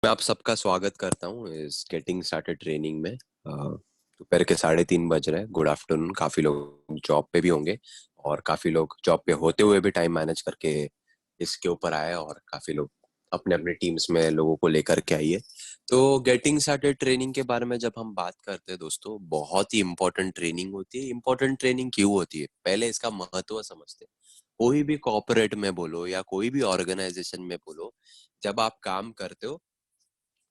मैं आप सबका स्वागत करता हूँ इस गेटिंग स्टार्टेड ट्रेनिंग में। दोपहर के 3:30 बज रहे हैं। Good afternoon. काफी लोग जॉब पे भी होंगे और काफी लोग जॉब पे होते हुए भी टाइम मैनेज करके इसके ऊपर आए, और काफी लोग अपने अपने टीम्स में लोगों को लेकर के आइए। तो गेटिंग स्टार्टेड ट्रेनिंग के बारे में जब हम बात करते हैं दोस्तों, बहुत ही इंपॉर्टेंट ट्रेनिंग होती है। इंपॉर्टेंट ट्रेनिंग क्यों होती है, पहले इसका महत्व समझते हैं। कोई भी कॉर्पोरेट में बोलो या कोई भी ऑर्गेनाइजेशन में बोलो, जब आप काम करते हो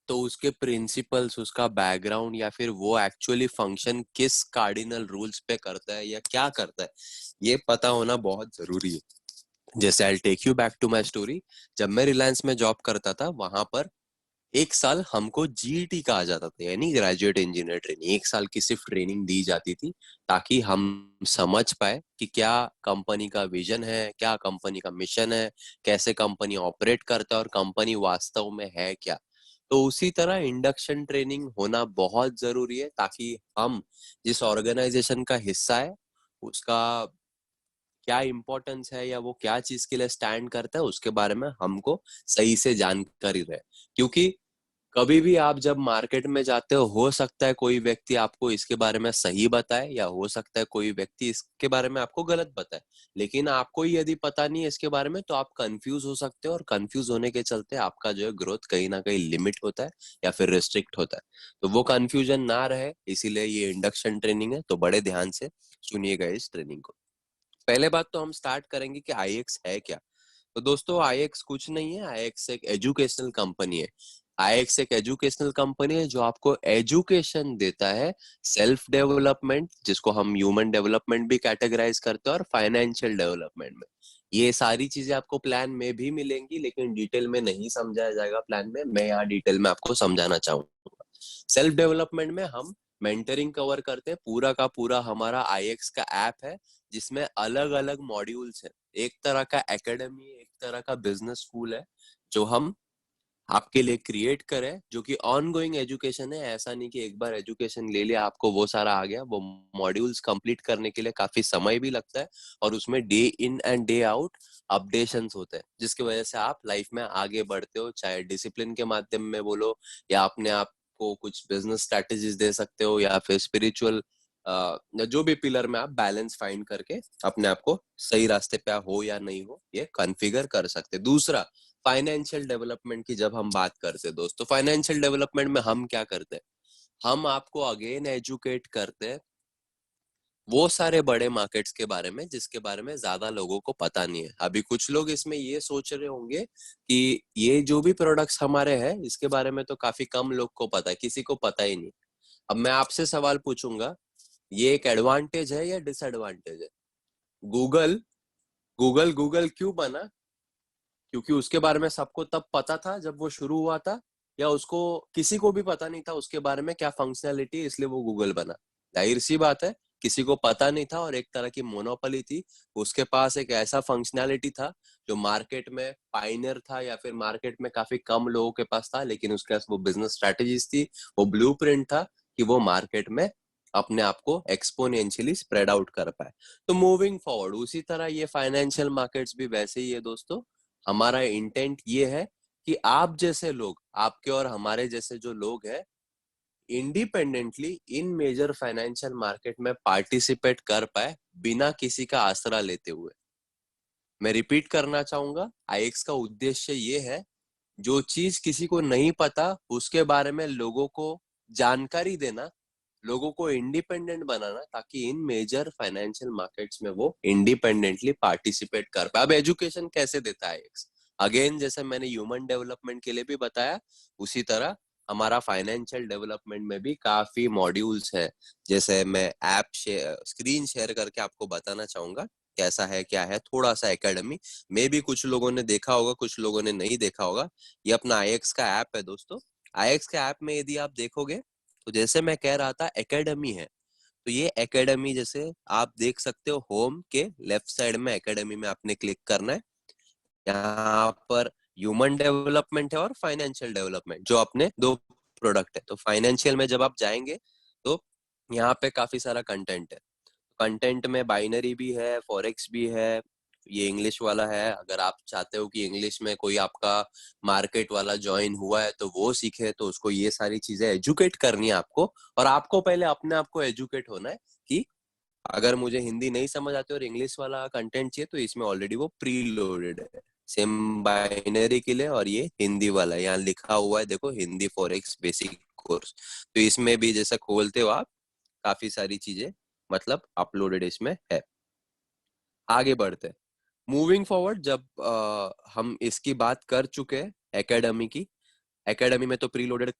तो उसके प्रिंसिपल्स, उसका बैकग्राउंड या फिर वो एक्चुअली फंक्शन किस कार्डिनल रूल्स पे करता है या क्या करता है, ये पता होना बहुत जरूरी है। जैसे I take you back to my story. जब मैं रिलायंस में जॉब करता था, वहां पर एक साल हमको जीईटी कहा जाता था, यानी ग्रेजुएट इंजीनियर ट्रेनिंग। एक साल की सिर्फ ट्रेनिंग दी जाती थी ताकि हम समझ पाए कि क्या कंपनी का विजन है, क्या कंपनी का मिशन है, कैसे कंपनी ऑपरेट करता है और कंपनी वास्तव में है क्या। तो उसी तरह इंडक्शन ट्रेनिंग होना बहुत जरूरी है ताकि हम जिस ऑर्गेनाइजेशन का हिस्सा है उसका क्या इम्पोर्टेंस है या वो क्या चीज के लिए स्टैंड करता है उसके बारे में हमको सही से जानकारी रहे। क्योंकि कभी भी आप जब मार्केट में जाते हो सकता है कोई व्यक्ति आपको इसके बारे में सही बताए या हो सकता है कोई व्यक्ति इसके बारे में आपको गलत बताए। लेकिन आपको ही यदि पता नहीं है इसके बारे में तो आप कंफ्यूज हो सकते हो, और कंफ्यूज होने के चलते आपका जो है ग्रोथ कहीं ना कहीं लिमिट होता है या फिर रिस्ट्रिक्ट होता है। तो वो कंफ्यूजन ना रहे, इसीलिए ये इंडक्शन ट्रेनिंग है। तो बड़े ध्यान से सुनिएगा इस ट्रेनिंग को। पहले बात तो हम स्टार्ट करेंगे कि आईएक्स है क्या। तो दोस्तों, आईएक्स कुछ नहीं है। आईएक्स एक एजुकेशनल कंपनी है। आईएक्स एक एजुकेशनल कंपनी है जो आपको एजुकेशन देता है, सेल्फ डेवलपमेंट, जिसको हम ह्यूमन डेवलपमेंट भी कैटेगराइज करते हैं, और फाइनेंशियल डेवलपमेंट में। ये सारी चीजें आपको प्लान में भी मिलेंगी, लेकिन डिटेल में नहीं समझाया जाएगा प्लान में। मैं यहाँ डिटेल में आपको समझाना चाहूंगा। सेल्फ डेवलपमेंट में हम मेंटरिंग कवर करते हैं। पूरा का पूरा हमारा आईएक्स का ऐप है जिसमें अलग अलग मॉड्यूल्स है। एक तरह का एकेडमी, एक तरह का बिजनेस स्कूल है जो हम आपके लिए क्रिएट करें, जो कि ऑन गोइंग एजुकेशन है। ऐसा नहीं कि एक बार एजुकेशन ले लिया आपको वो सारा आ गया। वो मॉड्यूल्स कंप्लीट करने के लिए काफी समय भी लगता है, और उसमें day in and day out updations होते हैं, जिसकी वजह से आप लाइफ में आगे बढ़ते हो। चाहे डिसिप्लिन के माध्यम में बोलो, या अपने आप को कुछ बिजनेस स्ट्रेटेजीज दे सकते हो, या फिर स्पिरिचुअल जो भी पिलर में आप बैलेंस फाइंड करके अपने आप को सही रास्ते पे हो या नहीं हो ये कॉन्फ़िगर कर सकते। दूसरा, फाइनेंशियल डेवलपमेंट की जब हम बात करते हैं दोस्तों, फाइनेंशियल डेवलपमेंट में हम क्या करते हैं, हम आपको अगेन एजुकेट करते हैं वो सारे बड़े मार्केट्स के बारे में जिसके बारे में ज्यादा लोगों को पता नहीं है। अभी कुछ लोग इसमें ये सोच रहे होंगे कि ये जो भी प्रोडक्ट्स हमारे हैं इसके बारे में तो काफी कम लोग को पता है, किसी को पता ही नहीं। अब मैं आपसे सवाल पूछूंगा, ये एक एडवांटेज है या डिसएडवांटेज है? गूगल गूगल गूगल क्यों बना? क्योंकि उसके बारे में सबको तब पता था जब वो शुरू हुआ था, या उसको किसी को भी पता नहीं था उसके बारे में क्या फंक्शनैलिटी, इसलिए वो गूगल बना? जाहिर सी बात है, किसी को पता नहीं था और एक तरह की मोनोपोली थी। उसके पास एक ऐसा फंक्शनैलिटी था जो मार्केट में पाइनियर था, या फिर मार्केट में काफी कम लोगों के पास था, लेकिन उसके पास वो बिजनेस स्ट्रेटेजीज थी, वो ब्लूप्रिंट था कि वो मार्केट में अपने आप को एक्सपोनेंशियली स्प्रेड आउट कर पाए। तो मूविंग फॉरवर्ड उसी तरह ये फाइनेंशियल मार्केट्स भी वैसे ही है दोस्तों। हमारा इंटेंट ये है कि आप जैसे लोग, आपके और हमारे जैसे जो लोग हैं, इंडिपेंडेंटली इन मेजर फाइनेंशियल मार्केट में पार्टिसिपेट कर पाए बिना किसी का आसरा लेते हुए। मैं रिपीट करना चाहूंगा, आईएक्स का उद्देश्य ये है, जो चीज किसी को नहीं पता उसके बारे में लोगों को जानकारी देना, लोगों को इंडिपेंडेंट बनाना, ताकि इन मेजर फाइनेंशियल मार्केट्स में वो इंडिपेंडेंटली पार्टिसिपेट कर पाए। अब एजुकेशन कैसे देता है एक्स? अगेन, जैसे मैंने ह्यूमन डेवलपमेंट के लिए भी बताया, उसी तरह हमारा फाइनेंशियल डेवलपमेंट में भी काफी मॉड्यूल्स है। जैसे मैं ऐप स्क्रीन शेयर करके आपको बताना चाहूंगा कैसा है क्या है, थोड़ा सा एकेडमी में भी कुछ लोगों ने देखा होगा, कुछ लोगों ने नहीं देखा होगा। ये अपना आईएक्स का ऐप है दोस्तों। आईएक्स के ऐप में यदि आप देखोगे, तो जैसे मैं कह रहा था एकेडमी है, तो ये एकेडमी जैसे आप देख सकते हो, होम के लेफ्ट साइड में एकेडमी में आपने क्लिक करना है। यहाँ पर ह्यूमन डेवलपमेंट है और फाइनेंशियल डेवलपमेंट, जो अपने दो प्रोडक्ट है। तो फाइनेंशियल में जब आप जाएंगे तो यहाँ पे काफी सारा कंटेंट है। कंटेंट में बाइनरी भी है, फॉरेक्स भी है, ये इंग्लिश वाला है, अगर आप चाहते हो कि इंग्लिश में कोई आपका मार्केट वाला ज्वाइन हुआ है तो वो सीखे, तो उसको ये सारी चीजें एजुकेट करनी है आपको। और आपको पहले अपने आप को एजुकेट होना है कि अगर मुझे हिंदी नहीं समझ आती और इंग्लिश वाला कंटेंट चाहिए तो इसमें ऑलरेडी वो प्री लोडेड है, सेम बाइनरी के लिए। और ये हिंदी वाला है, यहाँ लिखा हुआ है देखो, हिंदी फॉरेक्स बेसिक कोर्स। तो इसमें भी जैसा खोलते हो आप, काफी सारी चीजें मतलब अपलोडेड इसमें है। आगे बढ़ते, मूविंग फॉरवर्ड, जब हम इसकी बात कर चुके हैं एकेडमी की, एकेडमी में तो प्री लोडेड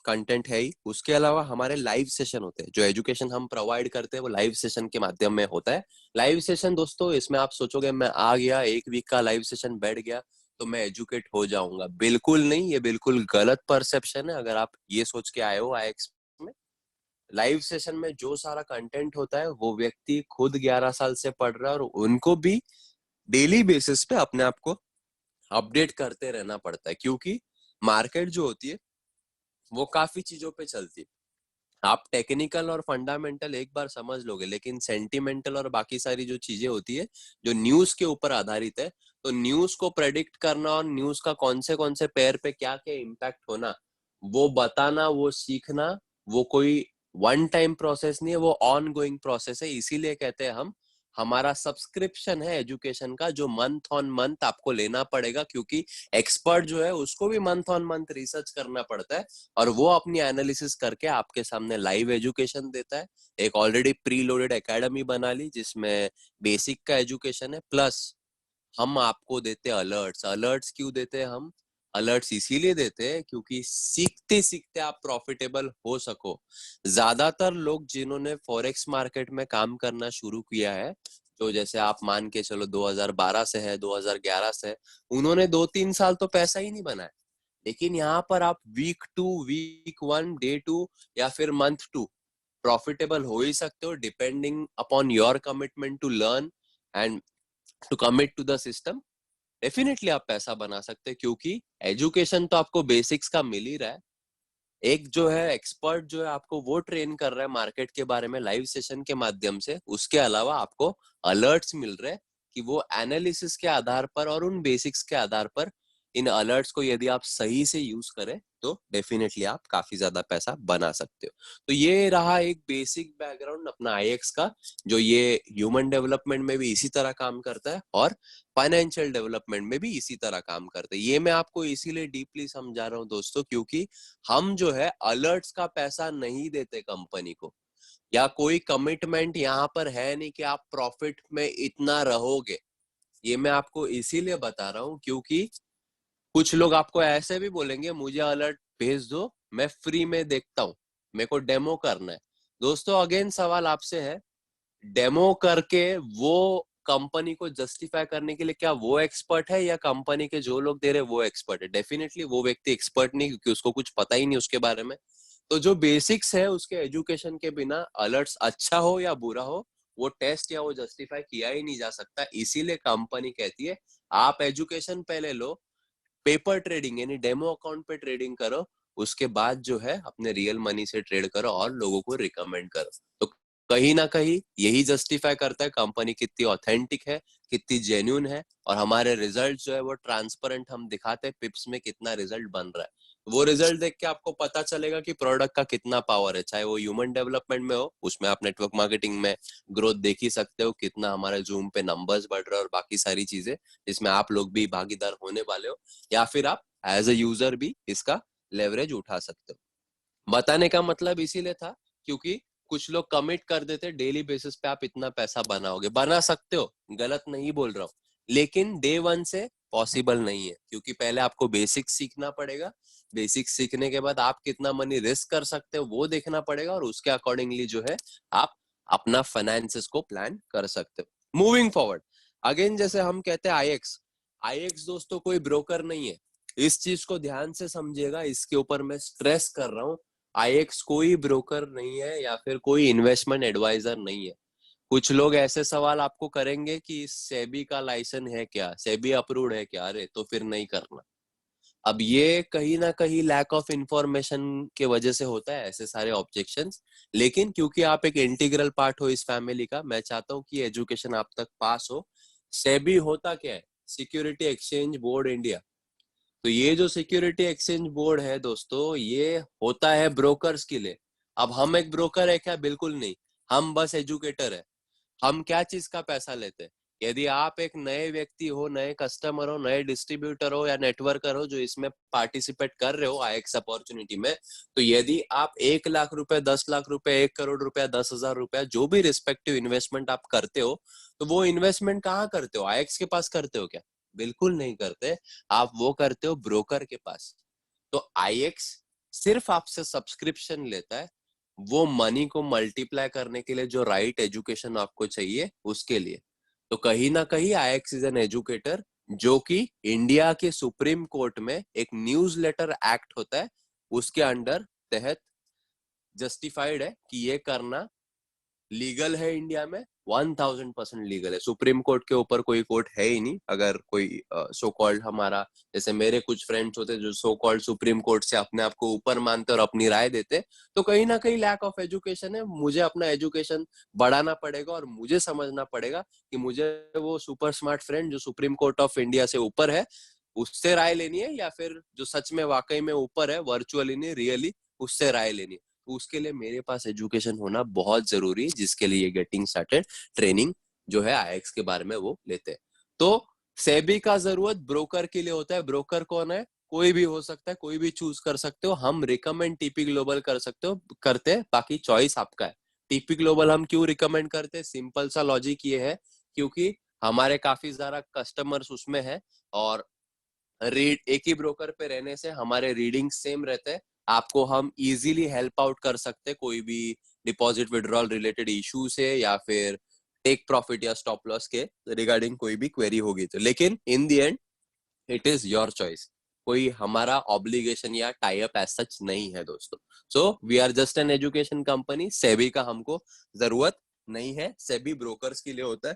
कंटेंट है ही, उसके अलावा हमारे लाइव सेशन होते हैं। जो एजुकेशन हम प्रोवाइड करते हैं वो लाइव सेशन के माध्यम में होता है। लाइव सेशन दोस्तों, इसमें आप सोचोगे मैं आ गया 1 वीक का लाइव सेशन बैठ गया तो मैं एजुकेट हो जाऊंगा, बिल्कुल नहीं, ये बिल्कुल गलत परसेप्शन है। अगर आप ये सोच के आए हो आईएक्स में, लाइव सेशन में जो सारा कंटेंट होता है वो व्यक्ति खुद 11 साल से पढ़ रहा है, और उनको भी डेली बेसिस पे अपने आप को अपडेट करते रहना पड़ता है, क्योंकि मार्केट जो होती है वो काफी चीजों पे चलती है। आप टेक्निकल और फंडामेंटल एक बार समझ लोगे, लेकिन सेंटिमेंटल और बाकी सारी जो चीजें होती है जो न्यूज के ऊपर आधारित है, तो न्यूज को प्रेडिक्ट करना और न्यूज का कौन से पैर पे क्या क्या इम्पैक्ट होना, वो बताना, वो सीखना, वो कोई वन टाइम प्रोसेस नहीं है, वो ऑन गोइंग प्रोसेस है। इसीलिए कहते हैं हम, हमारा सब्सक्रिप्शन है एजुकेशन का, जो मंथ ऑन मंथ आपको लेना पड़ेगा, क्योंकि एक्सपर्ट जो है उसको भी मंथ ऑन मंथ रिसर्च करना पड़ता है, और वो अपनी एनालिसिस करके आपके सामने लाइव एजुकेशन देता है। एक ऑलरेडी प्री लोडेड एकेडमी बना ली जिसमें बेसिक का एजुकेशन है, प्लस हम आपको देते हैं अलर्ट्स। अलर्ट्स क्यों देते हैं हम? अलर्ट्स इसीलिए देते हैं क्योंकि सीखते सीखते आप प्रॉफिटेबल हो सको। ज्यादातर लोग जिन्होंने फॉरेक्स मार्केट में काम करना शुरू किया है, तो जैसे आप मान के चलो 2012 से है, 2011 से है, उन्होंने 2-3 साल तो पैसा ही नहीं बनाया। लेकिन यहाँ पर आप वीक 2, वीक 1, डे 2 या फिर मंथ 2 प्रॉफिटेबल हो ही सकते हो, depending upon your commitment to learn and to commit to the system. Definitely आप पैसा बना सकते हैं, क्योंकि एजुकेशन तो आपको बेसिक्स का मिल ही रहा है। एक जो है एक्सपर्ट जो है आपको वो ट्रेन कर रहा है मार्केट के बारे में लाइव सेशन के माध्यम से, उसके अलावा आपको अलर्ट्स मिल रहे हैं कि वो एनालिसिस के आधार पर और उन बेसिक्स के आधार पर, इन अलर्ट्स को यदि आप सही से यूज करें तो डेफिनेटली आप काफी ज्यादा पैसा बना सकते हो। तो ये रहा एक बेसिक बैकग्राउंड अपना आईएक्स का, जो ये ह्यूमन डेवलपमेंट में भी इसी तरह काम करता है और फाइनेंशियल डेवलपमेंट में भी इसी तरह काम करता है। ये मैं आपको इसीलिए डीपली समझा रहा हूँ दोस्तों, क्योंकि हम जो है अलर्ट्स का पैसा नहीं देते कंपनी को, या कोई कमिटमेंट यहाँ पर है नहीं कि आप प्रॉफिट में इतना रहोगे। ये मैं आपको इसीलिए बता रहा हूँ क्योंकि कुछ लोग आपको ऐसे भी बोलेंगे मुझे अलर्ट भेज दो, मैं फ्री में देखता हूँ, मेरे को डेमो करना है। दोस्तों अगेन सवाल आपसे है, डेमो करके वो कंपनी को जस्टिफाई करने के लिए क्या वो एक्सपर्ट है, या कंपनी के जो लोग दे रहे वो एक्सपर्ट है? डेफिनेटली वो व्यक्ति एक्सपर्ट नहीं, क्योंकि उसको कुछ पता ही नहीं उसके बारे में। तो जो बेसिक्स है उसके एजुकेशन के बिना अलर्ट्स अच्छा हो या बुरा हो, वो टेस्ट या वो जस्टिफाई किया ही नहीं जा सकता। इसीलिए कंपनी कहती है आप एजुकेशन पहले लो, पेपर ट्रेडिंग यानी डेमो अकाउंट पे ट्रेडिंग करो, उसके बाद जो है अपने रियल मनी से ट्रेड करो और लोगों को रिकमेंड करो। तो कहीं ना कहीं यही जस्टिफाई करता है कंपनी कितनी ऑथेंटिक है, कितनी जेन्यून है, और हमारे रिजल्ट जो है वो ट्रांसपेरेंट हम दिखाते हैं, पिप्स में कितना रिजल्ट बन रहा है। वो रिजल्ट देख के आपको पता चलेगा कि प्रोडक्ट का कितना पावर है, चाहे वो ह्यूमन डेवलपमेंट में हो, उसमें आप नेटवर्क मार्केटिंग में ग्रोथ देख ही सकते हो, कितना हमारे जूम पे नंबर्स बढ़ रहे हैं और बाकी सारी चीजें जिसमें आप लोग भी भागीदार होने वाले हो, या फिर आप एज ए यूजर भी इसका लेवरेज उठा सकते हो। बताने का मतलब इसीलिए था क्योंकि कुछ लोग कमिट कर देते डेली बेसिस पे आप इतना पैसा बनाओगे, बना सकते हो, गलत नहीं बोल रहा हूँ, लेकिन डे वन से पॉसिबल नहीं है, क्योंकि पहले आपको बेसिक्स सीखना पड़ेगा। बेसिक्स सीखने के बाद आप कितना मनी रिस्क कर सकते हो वो देखना पड़ेगा, और उसके अकॉर्डिंगली जो है आप अपना फाइनेंसेस को प्लान कर सकते हो। मूविंग फॉरवर्ड, अगेन जैसे हम कहते हैं आईएक्स, आईएक्स दोस्तों कोई ब्रोकर नहीं है, इस चीज को ध्यान से समझिएगा, इसके ऊपर मैं स्ट्रेस कर रहा हूँ। आईएक्स कोई ब्रोकर नहीं है या फिर कोई इन्वेस्टमेंट एडवाइजर नहीं है। कुछ लोग ऐसे सवाल आपको करेंगे कि सेबी का लाइसेंस है क्या, सेबी अप्रूव्ड है क्या, अरे तो फिर नहीं करना। अब ये कहीं ना कहीं लैक ऑफ इंफॉर्मेशन के वजह से होता है ऐसे सारे ऑब्जेक्शंस, लेकिन क्योंकि आप एक इंटीग्रल पार्ट हो इस फैमिली का, मैं चाहता हूँ कि एजुकेशन आप तक पास हो, सेबी होता क्या है? Security exchange board India. तो ये जो सिक्योरिटी एक्सचेंज बोर्ड है दोस्तों, ये होता है ब्रोकर्स के लिए। अब हम एक ब्रोकर है क्या? बिल्कुल नहीं, हम बस एजुकेटर है। हम क्या चीज का पैसा लेते हैं? यदि आप एक नए व्यक्ति हो, नए कस्टमर हो, नए डिस्ट्रीब्यूटर हो या नेटवर्कर हो जो इसमें पार्टिसिपेट कर रहे हो आईएक्स अपॉर्चुनिटी में, तो यदि आप 1 लाख रुपए, 10 लाख रुपए, 1 करोड़ रुपया, 10,000 रुपया, जो भी रिस्पेक्टिव इन्वेस्टमेंट आप करते हो, तो वो इन्वेस्टमेंट कहाँ करते हो? आईएक्स के पास करते हो क्या? बिल्कुल नहीं करते। आप वो करते हो ब्रोकर के पास। तो आईएक्स सिर्फ आपसे सब्सक्रिप्शन लेता है, वो मनी को मल्टीप्लाई करने के लिए जो राइट एजुकेशन आपको चाहिए उसके लिए। तो कहीं ना कहीं आईएक्स इज एन एजुकेटर, जो कि इंडिया के सुप्रीम कोर्ट में एक न्यूज लेटर एक्ट होता है उसके अंडर तहत जस्टिफाइड है कि ये करना लीगल है इंडिया में। 1000% लीगल है। सुप्रीम कोर्ट के ऊपर कोई कोर्ट है ही नहीं। अगर कोई सो कॉल्ड हमारा, जैसे मेरे कुछ फ्रेंड्स होते जो सो कॉल्ड सुप्रीम कोर्ट से अपने आप को ऊपर मानते और अपनी राय देते, तो कहीं ना कहीं लैक ऑफ एजुकेशन है। मुझे अपना एजुकेशन बढ़ाना पड़ेगा और मुझे समझना पड़ेगा कि मुझे वो सुपर स्मार्ट फ्रेंड जो सुप्रीम कोर्ट ऑफ इंडिया से ऊपर है उससे राय लेनी है, या फिर जो सच में वाकई में ऊपर है, वर्चुअली नहीं रियली, उससे राय लेनी है। तो उसके लिए मेरे पास एजुकेशन होना बहुत जरूरी है, जिसके लिए गेटिंग स्टार्टेड ट्रेनिंग जो है आईएक्स के बारे में वो लेते हैं। तो सेबी का जरूरत ब्रोकर के लिए होता है। ब्रोकर कौन है? कोई भी हो सकता है, कोई भी चूज कर सकते हो। हम रिकमेंड टीपी ग्लोबल कर सकते हो, करते हैं, बाकी चॉइस आपका है। टीपी ग्लोबल हम क्यों रिकमेंड करते हैं? सिंपल सा लॉजिक ये है, क्योंकि हमारे काफी ज्यादा कस्टमर्स उसमें है, और रीड एक ही ब्रोकर पे रहने से हमारे रीडिंग सेम रहते हैं। आपको हम इजीली हेल्प आउट कर सकते हैं कोई भी डिपॉजिट विड्रॉल रिलेटेड इशू से, या फिर टेक प्रॉफिट या स्टॉप लॉस के रिगार्डिंग कोई भी क्वेरी होगी तो। लेकिन in the end it is your choice. कोई हमारा ऑब्लिगेशन या टाई अप एज सच नहीं है दोस्तों। So we are just an education company. SEBI का हमको जरूरत नहीं है। सेबी ब्रोकर्स के लिए होता है।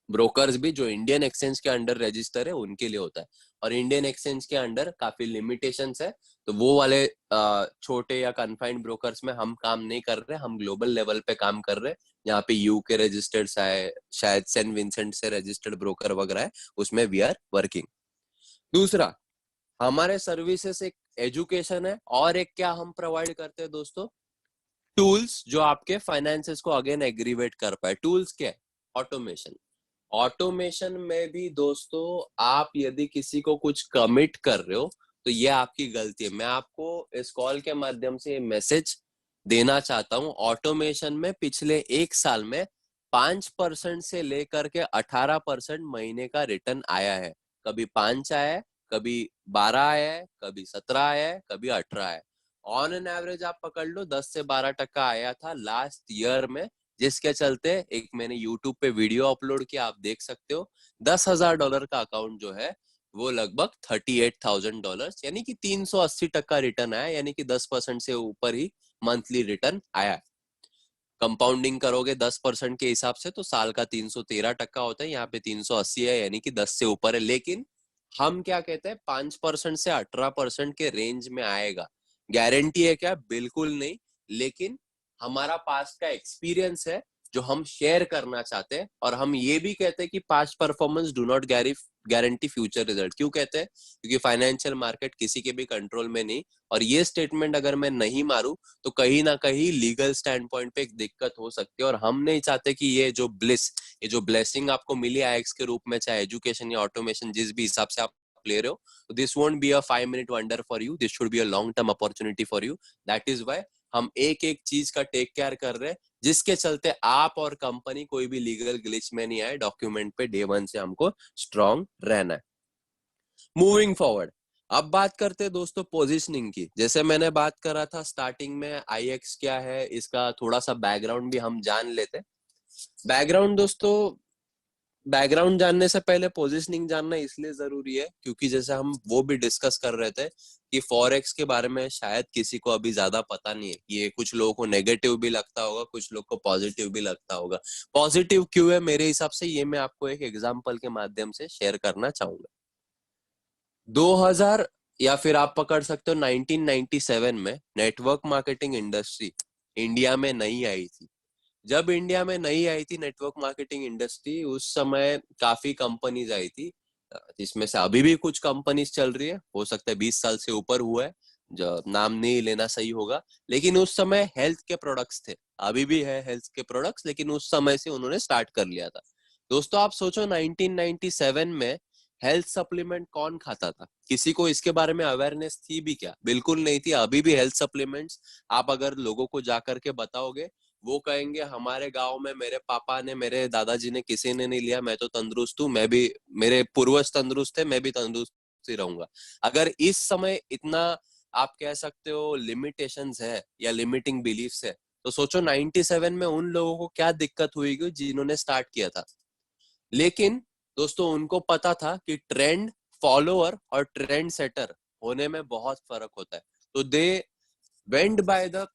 ब्रोकर्स भी जो इंडियन एक्सचेंज के अंडर रजिस्टर है उनके लिए होता है, और इंडियन एक्सचेंज के अंडर काफी लिमिटेशंस है। तो वो वाले छोटे या कन्फाइंड ब्रोकर्स में हम काम नहीं कर रहे, हम ग्लोबल लेवल पे काम कर रहे हैं। यहाँ पे यूके रजिस्टर्ड है, शायद सेंट विंसेंट से रजिस्टर्ड ब्रोकर वगैरह है, उसमें वी आर वर्किंग। दूसरा, हमारे सर्विसेज एक एजुकेशन है, और एक क्या हम प्रोवाइड करते हैं दोस्तों? टूल्स जो आपके फाइनेंसेस को अगेन एग्रीवेट कर पाए। टूल्स क्या है? ऑटोमेशन। ऑटोमेशन में भी दोस्तों, आप यदि किसी को कुछ कमिट कर रहे हो तो ये आपकी गलती है। मैं आपको इस कॉल के माध्यम से मैसेज देना चाहता हूं। ऑटोमेशन में पिछले 1 साल में 5% से लेकर के 18% महीने का रिटर्न आया है। कभी 5 आया है, कभी 12 आया है, कभी 17 आया है, कभी 18 आया है। ऑन एन एवरेज आप पकड़ लो 10 से 12% आया था लास्ट ईयर में, जिसके चलते एक मैंने यूट्यूब पे वीडियो अपलोड किया, आप देख सकते हो। $10,000 का अकाउंट जो है वो लगभग $38,000, यानी कि 380% रिटर्न आया, यानी कि 10% से ऊपर ही मंथली रिटर्न आया। कंपाउंडिंग करोगे 10% के हिसाब से तो साल का 313% होता है। यहाँ पे 380 है, यानी कि 10 से ऊपर है। लेकिन हम क्या कहते हैं, 5% से 18% के रेंज में आएगा। गारंटी है क्या? बिल्कुल नहीं। लेकिन हमारा पास्ट का एक्सपीरियंस है जो हम शेयर करना चाहते हैं, और हम ये भी कहते हैं कि past performance do not guarantee future result. क्यों कहते हैं? क्योंकि फाइनेंशियल मार्केट किसी के भी कंट्रोल में नहीं, और ये स्टेटमेंट अगर मैं नहीं मारू तो कहीं ना कहीं लीगल स्टैंड पॉइंट पे एक दिक्कत हो सकती है। और हम नहीं चाहते कि ये जो ब्लेसिंग आपको मिली आईएक्स के रूप में, चाहे एजुकेशन या ऑटोमेशन, जिस भी हिसाब से आप ले रहे हो, this won't be a 5 minute wonder for you, this should be a long term opportunity for you. That is why हम एक एक चीज का टेक केयर कर रहे हैं, जिसके चलते आप और कंपनी कोई भी लीगल ग्लिच में नहीं आए। डॉक्यूमेंट पे डे 1 से हमको स्ट्रांग रहना है। मूविंग फॉरवर्ड, अब बात करते हैं दोस्तों पोजीशनिंग की। जैसे मैंने बात करा था स्टार्टिंग में, आईएक्स क्या है, इसका थोड़ा सा बैकग्राउंड भी हम जान लेते हैं। बैकग्राउंड दोस्तों, बैकग्राउंड जानने से पहले पोजीशनिंग जानना इसलिए जरूरी है क्योंकि जैसे हम वो भी डिस्कस कर रहे थे कि फॉरेक्स के बारे में शायद किसी को अभी ज्यादा पता नहीं है। ये कुछ लोगों को नेगेटिव भी लगता होगा, कुछ लोग को पॉजिटिव भी लगता होगा। पॉजिटिव क्यों है मेरे हिसाब से, ये मैं आपको एक एग्जांपल के माध्यम से शेयर करना चाहूंगा। 2000, या फिर आप पकड़ सकते हो 1997 में नेटवर्क मार्केटिंग इंडस्ट्री इंडिया में नहीं आई थी। जब इंडिया में नई आई थी नेटवर्क मार्केटिंग इंडस्ट्री, उस समय काफी कंपनीज आई थी, जिसमें से अभी भी कुछ कंपनीज चल रही है, हो सकता है 20 साल से ऊपर हुआ है, जो नाम नहीं लेना सही होगा। लेकिन उस समय हेल्थ के प्रोडक्ट्स थे, अभी भी है हेल्थ के प्रोडक्ट्स, लेकिन उस समय से उन्होंने स्टार्ट कर लिया था। दोस्तों आप सोचो 1997 में हेल्थ सप्लीमेंट कौन खाता था? किसी को इसके बारे में अवेयरनेस थी भी क्या? बिल्कुल नहीं थी। अभी भी हेल्थ सप्लीमेंट्स आप अगर लोगों को जाकर के बताओगे, वो कहेंगे हमारे गांव में मेरे पापा ने, मेरे दादाजी ने, किसी ने नहीं लिया, मैं तो तंदुरुस्त हूँ, मैं भी, मेरे पूर्वज तंदुरुस्त थे, मैं भी तंदुरुस्त ही रहूंगा। अगर इस समय इतना आप कह सकते हो लिमिटेशंस है या लिमिटिंग बिलीफ्स है, तो सोचो 97 में उन लोगों को क्या दिक्कत हुई जिन्होंने स्टार्ट किया था। लेकिन दोस्तों उनको पता था कि ट्रेंड फॉलोअर और ट्रेंड सेटर होने में बहुत फर्क होता है, तो they went by the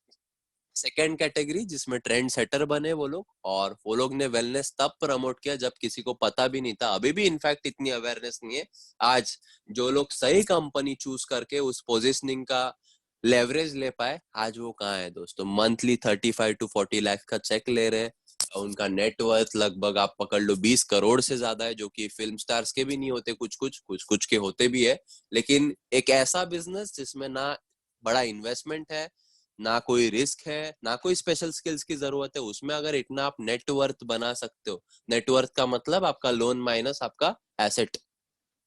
second category, जिसमें ट्रेंड सेटर बने वो लोग। और वो लोग ने वेलनेस तब प्रमोट किया जब किसी को पता भी नहीं था, अभी भी इनफैक्ट इतनी अवेयरनेस नहीं है। आज जो लोग सही कंपनी चूज करके उस पोजिशनिंग का लेवरेज ले पाए, आज वो कहाँ है दोस्तों? मंथली 35 to 40 लाख का चेक ले रहे हैं, उनका नेटवर्थ लगभग आप पकड़ लो 20 करोड़ से ज्यादा है, जो कि फिल्म स्टार्स के भी नहीं होते, कुछ के होते भी है। लेकिन एक ऐसा बिजनेस जिसमें ना बड़ा इन्वेस्टमेंट है, ना कोई रिस्क है, ना कोई स्पेशल स्किल्स की जरूरत है, उसमें अगर इतना आप नेटवर्थ बना सकते हो। नेटवर्थ का मतलब आपका लोन माइनस आपका एसेट,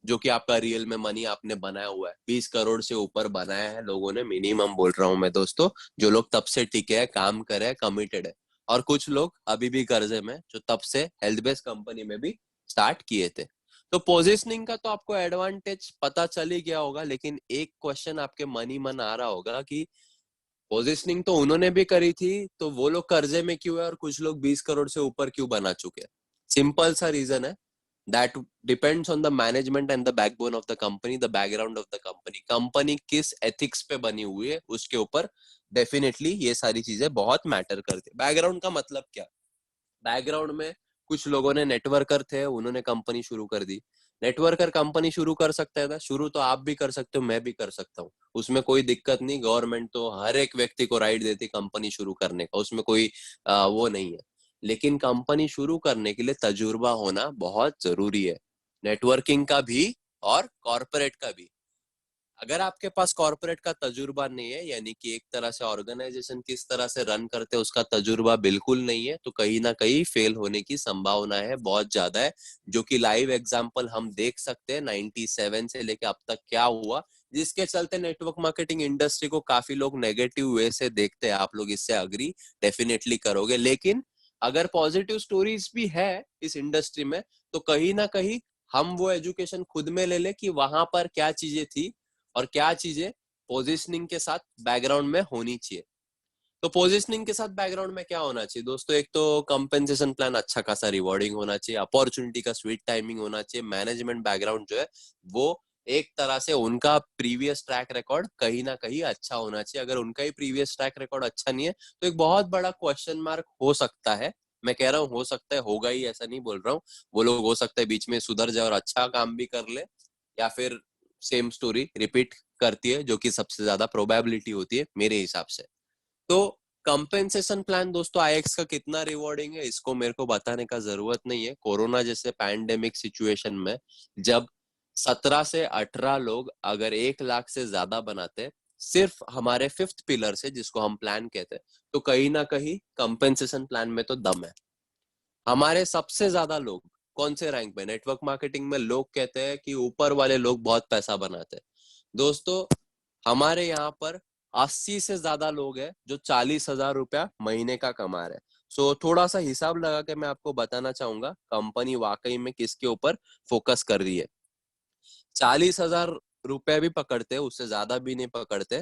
जो कि आपका रियल में मनी आपने बनाया हुआ है। 20 करोड़ से ऊपर बनाया है लोगों ने, मिनिमम बोल रहा हूं मैं दोस्तों, जो लोग तब से टिके हैं, काम करे हैं, कमिटेड है। और कुछ लोग अभी भी कर्जे में, जो तब से हेल्थ बेस्ड कंपनी में भी स्टार्ट किए थे। तो पोजिशनिंग का तो आपको एडवांटेज पता चल ही गया होगा, लेकिन एक क्वेश्चन आपके मन ही मन आ रहा होगा कि पोजिशनिंग तो उन्होंने भी करी थी, तो वो लोग कर्जे में क्यों है और कुछ लोग 20 करोड़ से ऊपर क्यों बना चुके हैं? सिंपल सा रीजन है, that depends on the management and the backbone of the company, the background of the company. Company किस एथिक्स पे बनी हुई है उसके ऊपर डेफिनेटली ये सारी चीजें बहुत मैटर करती है। बैकग्राउंड का मतलब क्या? बैकग्राउंड में कुछ लोगों ने, नेटवर्कर थे, उन्होंने कंपनी शुरू कर दी। नेटवर्कर कंपनी शुरू कर सकता है ना, शुरू तो आप भी कर सकते हो, मैं भी कर सकता हूँ, उसमें कोई दिक्कत नहीं। गवर्नमेंट तो हर एक व्यक्ति को राइट देती कंपनी शुरू करने का, उसमें कोई वो नहीं है। लेकिन कंपनी शुरू करने के लिए तजुर्बा होना बहुत जरूरी है, नेटवर्किंग का भी और कॉर्पोरेट का भी। अगर आपके पास कॉर्पोरेट का तजुर्बा नहीं है, यानी कि एक तरह से ऑर्गेनाइजेशन किस तरह से रन करते हैं उसका तजुर्बा बिल्कुल नहीं है, तो कहीं ना कहीं फेल होने की संभावना है, बहुत ज्यादा है। जो कि लाइव एग्जांपल हम देख सकते हैं 97 से लेके अब तक क्या हुआ, जिसके चलते नेटवर्क मार्केटिंग इंडस्ट्री को काफी लोग नेगेटिव वे से देखते हैं। आप लोग इससे अग्री डेफिनेटली करोगे। लेकिन अगर पॉजिटिव स्टोरीज भी है इस इंडस्ट्री में, तो कहीं ना कहीं हम वो एजुकेशन खुद में ले ले कि वहां पर क्या चीजें थी और क्या चीजें पोजिशनिंग के साथ बैकग्राउंड में होनी चाहिए। तो पोजिशनिंग के साथ बैकग्राउंड में क्या होना चाहिए दोस्तों? एक तो कंपेंसेशन प्लान अच्छा खासा रिवॉर्डिंग होना चाहिए, अपॉर्चुनिटी का स्वीट टाइमिंग होना चाहिए, मैनेजमेंट बैकग्राउंड जो है वो एक तरह से उनका प्रीवियस ट्रैक रिकॉर्ड कहीं ना कहीं अच्छा होना चाहिए। अगर उनका ही प्रीवियस ट्रैक रिकॉर्ड अच्छा नहीं है, तो एक बहुत बड़ा क्वेश्चन मार्क हो सकता है। मैं कह रहा हूँ हो सकता है, होगा ही ऐसा नहीं बोल रहा हूँ। वो लोग हो सकता है बीच में सुधर जाए और अच्छा काम भी कर ले, या फिर सेम स्टोरी रिपीट करती है, जो कि सबसे ज्यादा प्रोबेबिलिटी होती है मेरे हिसाब से। तो कंपेंसेशन प्लान दोस्तों आईएक्स का कितना रिवॉर्डिंग है इसको मेरे को बताने का जरूरत नहीं है। कोरोना जैसे पैंडेमिक सिचुएशन में जब 17 से 18 लोग अगर 1 लाख से ज्यादा बनाते सिर्फ हमारे फिफ्थ पिलर से, जिसको हम प्लान कहते हैं, तो कहीं ना कहीं कंपेंसेशन प्लान में तो दम है। हमारे सबसे ज्यादा लोग कौन से रैंक पे? नेटवर्क मार्केटिंग में लोग कहते हैं कि ऊपर वाले लोग बहुत पैसा बनाते हैं। दोस्तों हमारे यहाँ पर 80 से ज्यादा लोग हैं जो 40,000 रुपया महीने का कमा रहे हैं। सो थोड़ा सा हिसाब लगा के मैं आपको बताना चाहूंगा कंपनी वाकई में किसके ऊपर फोकस कर रही है। 40,000 रुपया भी पकड़ते, उससे ज्यादा भी नहीं पकड़ते,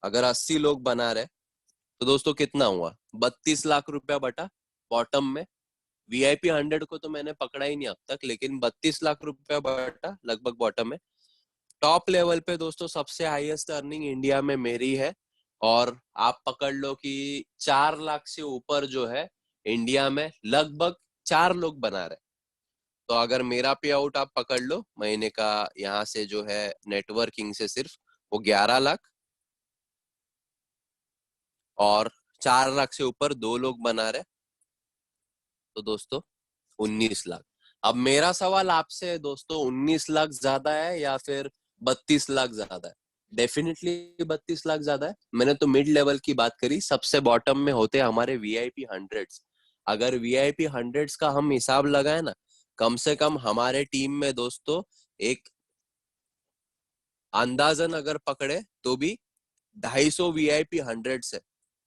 अगर 80 लोग बना रहे, तो दोस्तों कितना हुआ? 32 लाख रुपया बटा बॉटम में। VIP 100 को तो मैंने पकड़ा ही नहीं अब तक, लेकिन 32 लाख रुपया बटा लगभग बॉटम में। टॉप लेवल पे दोस्तों सबसे हाईएस्ट अर्निंग इंडिया में मेरी है। और आप पकड़ लो कि 4 लाख से ऊपर जो है इंडिया में लगभग 4 लोग बना रहे। तो अगर मेरा पे आउट आप पकड़ लो महीने का, यहाँ से जो है नेटवर्किंग से सिर्फ, वो 11 लाख, और 4 लाख से ऊपर 2 लोग बना रहे, तो दोस्तों 19 लाख। अब मेरा सवाल आपसे है दोस्तों, 19 लाख ज्यादा है या फिर 32 लाख ज्यादा है? डेफिनेटली 32 लाख ज्यादा है। मैंने तो मिड लेवल की बात करी, सबसे बॉटम में होते हैं हमारे वीआईपी हंड्रेड्स। अगर वीआईपी हंड्रेड्स का हम हिसाब लगाए ना, कम से कम हमारे टीम में दोस्तों एक अंदाजन अगर पकड़े तो भी 250 वीआईपी हंड्रेड्स है।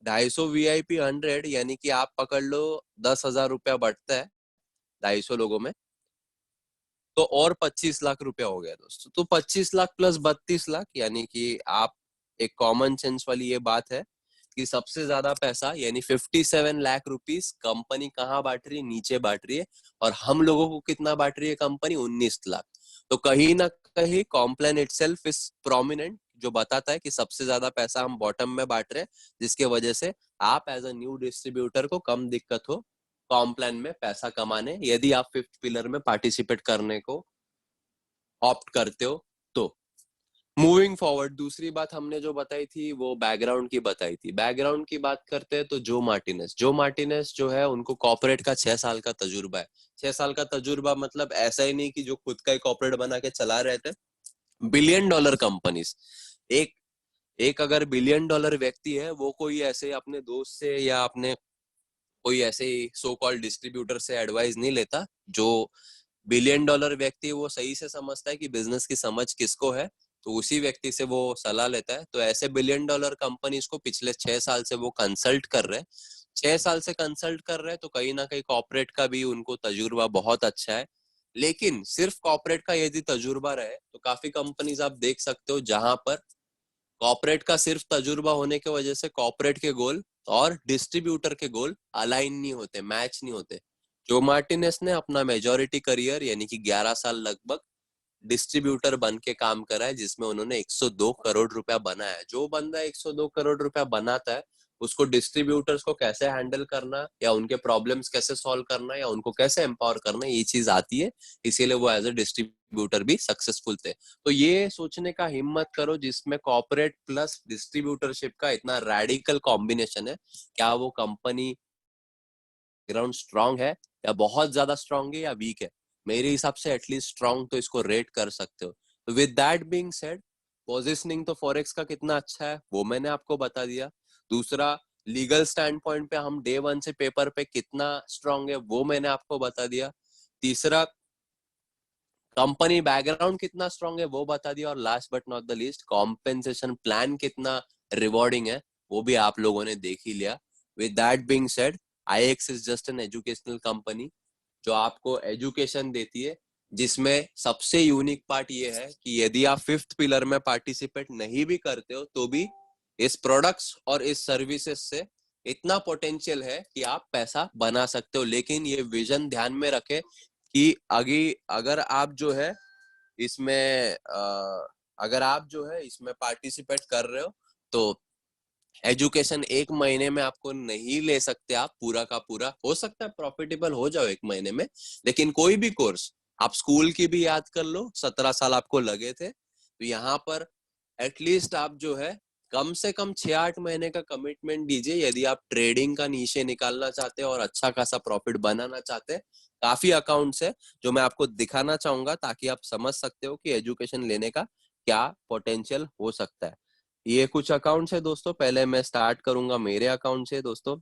250 वीआईपी हंड्रेड यानी कि आप पकड़ लो 10,000 रुपया बढ़ता है 250 लोगों में, तो और 25 लाख रुपया हो गया दोस्तों। तो 25 लाख प्लस 32 लाख, यानी कि आप, एक कॉमन सेंस वाली ये बात है कि सबसे ज्यादा पैसा यानी 57 लाख रुपीस कंपनी कहाँ बांट रही है? नीचे बांट रही है। और हम लोगों को कितना बांट रही है कंपनी? 19 लाख। तो कहीं ना कहीं कॉम्प्लान इटसेल्फ इज प्रोमिनेंट, जो बताता है कि सबसे ज्यादा पैसा हम बॉटम में बांट रहे हैं, जिसके वजह से आप एज अ न्यू डिस्ट्रीब्यूटर को कम दिक्कत हो कॉम्प्लान में पैसा कमाने, यदि आप फिफ्थ पिलर में पार्टिसिपेट करने को ऑप्ट करते हो तो। मूविंग फॉरवर्ड, दूसरी बात हमने जो बताई थी वो बैकग्राउंड की बताई थी। बैकग्राउंड की बात करते हैं तो जो मार्टिनेस जो है, उनको कॉर्पोरेट का 6 साल का तजुर्बा है। 6 साल का तजुर्बा मतलब ऐसा ही नहीं कि जो खुद का ही कॉर्पोरेट बना के चला रहे थे। बिलियन डॉलर कंपनीज, एक एक अगर बिलियन डॉलर व्यक्ति है, वो कोई ऐसे अपने दोस्त से या अपने कोई ऐसे सो कॉल्ड डिस्ट्रीब्यूटर से एडवाइस नहीं लेता। जो बिलियन डॉलर व्यक्ति वो सही से समझता है कि बिजनेस की समझ किसको है, तो उसी व्यक्ति से वो सलाह लेता है। तो ऐसे बिलियन डॉलर कंपनीज को पिछले 6 साल से वो कंसल्ट कर रहे हैं। 6 साल से कंसल्ट कर रहे हैं, तो कहीं ना कहीं कॉर्पोरेट का भी उनको तजुर्बा बहुत अच्छा है। लेकिन सिर्फ कॉर्पोरेट का यदि तजुर्बा रहे तो काफी कंपनीज आप देख सकते हो जहां पर कॉर्पोरेट का सिर्फ तजुर्बा होने की वजह से कॉर्पोरेट के गोल और डिस्ट्रीब्यूटर के गोल अलाइन नहीं होते, मैच नहीं होते। जो मार्टिनेस ने अपना मेजोरिटी करियर यानी कि 11 साल लगभग डिस्ट्रीब्यूटर बन के काम करा है, जिसमें उन्होंने 102 करोड़ रुपया बनाया है। जो बंदा 102 करोड़ रुपया बनाता है, उसको डिस्ट्रीब्यूटर्स को कैसे हैंडल करना या उनके प्रॉब्लम्स कैसे सॉल्व करना या उनको कैसे एम्पावर करना, ये चीज आती है। इसीलिए वो एज ए डिस्ट्रीब्यूटर भी सक्सेसफुल थे। तो ये सोचने का हिम्मत करो जिसमें कॉर्पोरेट प्लस डिस्ट्रीब्यूटरशिप का इतना रेडिकल कॉम्बिनेशन है, क्या वो कंपनी ग्राउंड स्ट्रांग है या बहुत ज्यादा स्ट्रांग है या वीक है? मेरे हिसाब से एटलीस्ट स्ट्रांग तो इसको रेट कर सकते हो। तो with that being said, positioning तो फॉरेक्स का कितना अच्छा है वो मैंने आपको बता दिया। दूसरा, लीगल स्टैंड पॉइंट पे हम डे वन से पेपर पे कितना स्ट्रांग है वो मैंने आपको बता दिया। तीसरा, कंपनी बैकग्राउंड कितना स्ट्रांग है वो बता दिया। और last but not the least, compensation plan कितना रिवॉर्डिंग है वो भी आप लोगों ने देख ही लिया। With that being said, IX is just an educational company जो आपको एजुकेशन देती है, जिसमें सबसे यूनिक पार्ट ये है कि यदि आप फिफ्थ पिलर में पार्टिसिपेट नहीं भी करते हो तो भी इस प्रोडक्ट्स और इस सर्विसेज से इतना पोटेंशियल है कि आप पैसा बना सकते हो। लेकिन ये विजन ध्यान में रखे कि आगे अगर आप जो है इसमें अगर आप जो है इसमें पार्टिसिपेट कर रहे हो तो एजुकेशन 1 महीने में आपको नहीं ले सकते। आप पूरा का पूरा, हो सकता है प्रॉफिटेबल हो जाओ 1 महीने में, लेकिन कोई भी कोर्स, आप स्कूल की भी याद कर लो, 17 साल आपको लगे थे, तो यहाँ पर एटलीस्ट आप जो है कम से कम 6-8 महीने का कमिटमेंट दीजिए यदि आप ट्रेडिंग का नीचे निकालना चाहते हैं और अच्छा खासा प्रॉफिट बनाना चाहते हैं। काफी अकाउंट्स है जो मैं आपको दिखाना चाहूंगा ताकि आप समझ सकते हो कि एजुकेशन लेने का क्या पोटेंशियल हो सकता है। ये कुछ अकाउंट्स है दोस्तों। पहले मैं स्टार्ट करूंगा मेरे अकाउंट से दोस्तों।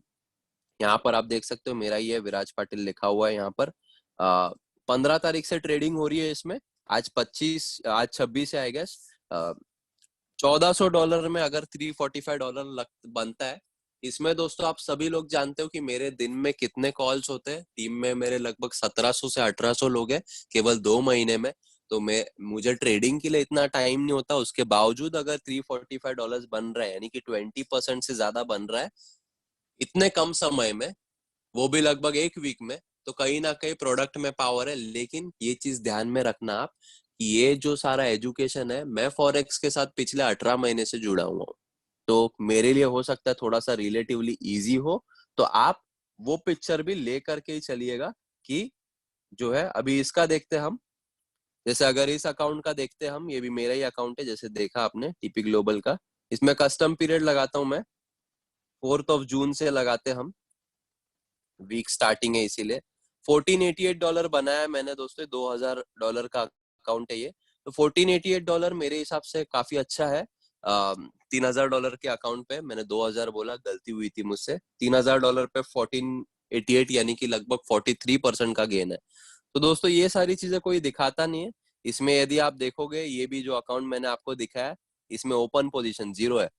यहाँ पर आप देख सकते हो मेरा ये विराज पाटिल लिखा हुआ है यहाँ पर। 15 तारीख से ट्रेडिंग हो रही है इसमें। आज 26 है आई गेस। $1,400 में अगर $345 बनता है। इसमें दोस्तों आप सभी लोग जानते हो कि मेरे दिन में कितने कॉल्स होते हैं। टीम में मेरे लगभग 1700 से 1800 लोग हैं केवल 2 महीने में। तो मुझे ट्रेडिंग के लिए इतना टाइम नहीं होता, उसके बावजूद अगर $345 बन रहा है यानी कि 20% से ज्यादा बन रहा है इतने कम समय में, वो भी लगभग एक वीक में, तो कहीं ना कहीं प्रोडक्ट में पावर है। लेकिन ये चीज ध्यान में रखना आप कि ये जो सारा एजुकेशन है, मैं फॉरेक्स के साथ पिछले 18 महीने से जुड़ा हुआ हूँ, तो मेरे लिए हो सकता है थोड़ा सा रिलेटिवली इजी हो। तो आप वो पिक्चर भी ले करके ही चलिएगा कि जो है अभी इसका देखते हैं हम। जैसे अगर इस अकाउंट का देखते हैं हम, ये भी मेरा ही अकाउंट है जैसे देखा आपने टीपी ग्लोबल का। इसमें कस्टम पीरियड लगाता हूं मैं 4 जून से लगाते हम, वीक स्टार्टिंग है इसीलिए। $1488 बनाया मैंने दोस्तों, $2000 का अकाउंट है ये। तो $1488 मेरे हिसाब से काफी अच्छा है। $3000 के अकाउंट पे मैंने 2000 बोला, गलती हुई थी मुझसे। $3000 पे 1488 यानी कि लगभग 43% का गेन है। तो दोस्तों ये सारी चीजें कोई दिखाता नहीं है इसमें। यदि आप देखोगे ये भी जो अकाउंट मैंने आपको दिखाया, इसमें ओपन पोजीशन 0 है।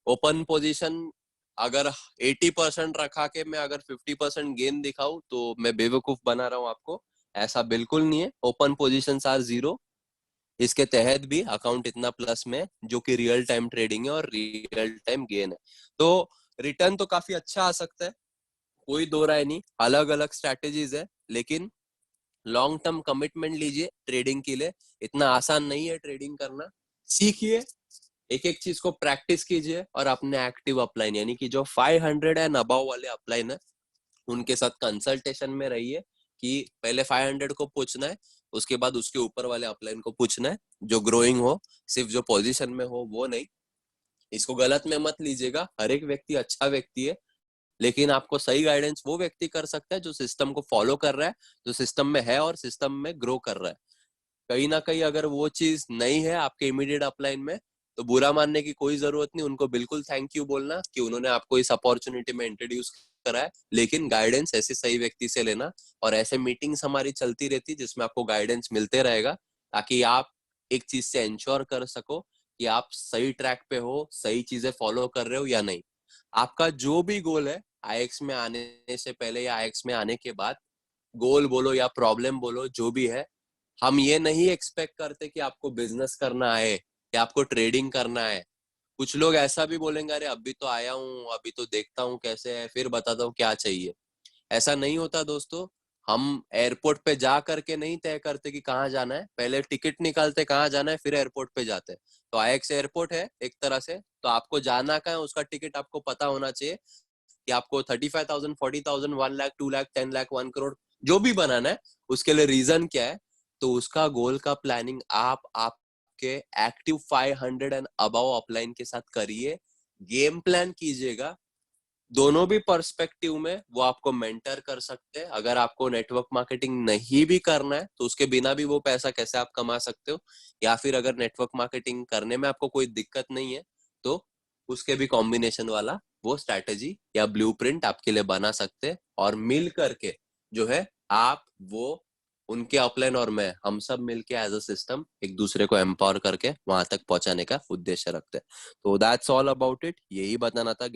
ओपन पोजीशन अगर 80% रखा के मैं अगर 50% गेन दिखाऊं तो मैं बेवकूफ बना रहा हूं आपको। ऐसा बिल्कुल नहीं है, ओपन पोजीशन आर 0। इसके तहत भी अकाउंट इतना प्लस में, जो कि रियल टाइम ट्रेडिंग है और रियल टाइम गेन है। तो रिटर्न तो काफी अच्छा आ सकता है, कोई दो राय नहीं। अलग अलग स्ट्रैटेजीज है, लेकिन लॉन्ग टर्म कमिटमेंट लीजिए ट्रेडिंग के लिए। इतना आसान नहीं है ट्रेडिंग करना, सीखिए, एक एक चीज को प्रैक्टिस कीजिए और अपने एक्टिव अपलाइन यानी कि जो 500 एंड अबव वाले अपलाइन है उनके साथ कंसल्टेशन में रहिए कि पहले 500 को पूछना है, उसके बाद उसके ऊपर वाले अपलाइन को पूछना है, जो ग्रोइंग हो, सिर्फ जो पोजीशन में हो वो नहीं। इसको गलत में मत लीजिएगा, हर एक व्यक्ति अच्छा व्यक्ति है, लेकिन आपको सही गाइडेंस वो व्यक्ति कर सकता है जो सिस्टम को फॉलो कर रहा है, जो सिस्टम में है और सिस्टम में ग्रो कर रहा है। कहीं ना कहीं अगर वो चीज नहीं है आपके इमीडिएट अपलाइन में, तो बुरा मानने की कोई जरूरत नहीं, उनको बिल्कुल थैंक यू बोलना कि उन्होंने आपको इस अपॉर्चुनिटी में इंट्रोड्यूस करा है। लेकिन गाइडेंस ऐसे सही व्यक्ति से लेना, और ऐसे मीटिंग्स हमारी चलती रहती जिसमें आपको गाइडेंस मिलते रहेगा, ताकि आप एक चीज से इंश्योर कर सको कि आप सही ट्रैक पे हो, सही चीजें फॉलो कर रहे हो या नहीं। आपका जो भी गोल है, आईएक्स में आने से पहले या आईएक्स में आने के बाद, गोल बोलो या प्रॉब्लम बोलो, जो भी है, हम ये नहीं एक्सपेक्ट करते कि आपको बिजनेस करना है या आपको ट्रेडिंग करना है। कुछ लोग ऐसा भी बोलेंगे, अरे अभी तो आया हूँ, अभी तो देखता हूँ कैसे है, फिर बताता हूँ क्या चाहिए। ऐसा नहीं होता दोस्तों। हम एयरपोर्ट पे जा करके नहीं तय करते कि कहाँ जाना है, पहले टिकट निकालते कहाँ जाना है, फिर एयरपोर्ट पे जाते हैं। तो आईएक्स एयरपोर्ट है एक तरह से, तो आपको जाना कहाँ है उसका टिकट आपको पता होना चाहिए कि आपको 35,000, 40,000, 1 लाख, 2 लाख, 10 लाख, 1 करोड़ जो भी बनाना है, उसके लिए रीजन क्या है। तो उसका गोल का प्लानिंग आप आपके एक्टिव 500 एंड अबव अपलाइन के साथ करिए, गेम प्लान कीजिएगा। दोनों भी पर्सपेक्टिव में वो आपको मेंटर कर सकते हैं। अगर आपको नेटवर्क मार्केटिंग नहीं भी करना है तो उसके बिना भी वो पैसा कैसे आप कमा सकते हो, या फिर अगर नेटवर्क मार्केटिंग करने में आपको कोई दिक्कत नहीं है तो उसके भी कॉम्बिनेशन वाला वो स्ट्रैटेजी या ब्लूप्रिंट आपके लिए बना सकते हैं। और मिल करके जो है आप वो उनके अपलाइन और मैं, हम सब मिलके एज अ सिस्टम एक दूसरे को एम्पावर करके वहां तक पहुंचाने का उद्देश्य रखते हैं। तो दैट्स ऑल अबाउट इट, यही बताना था।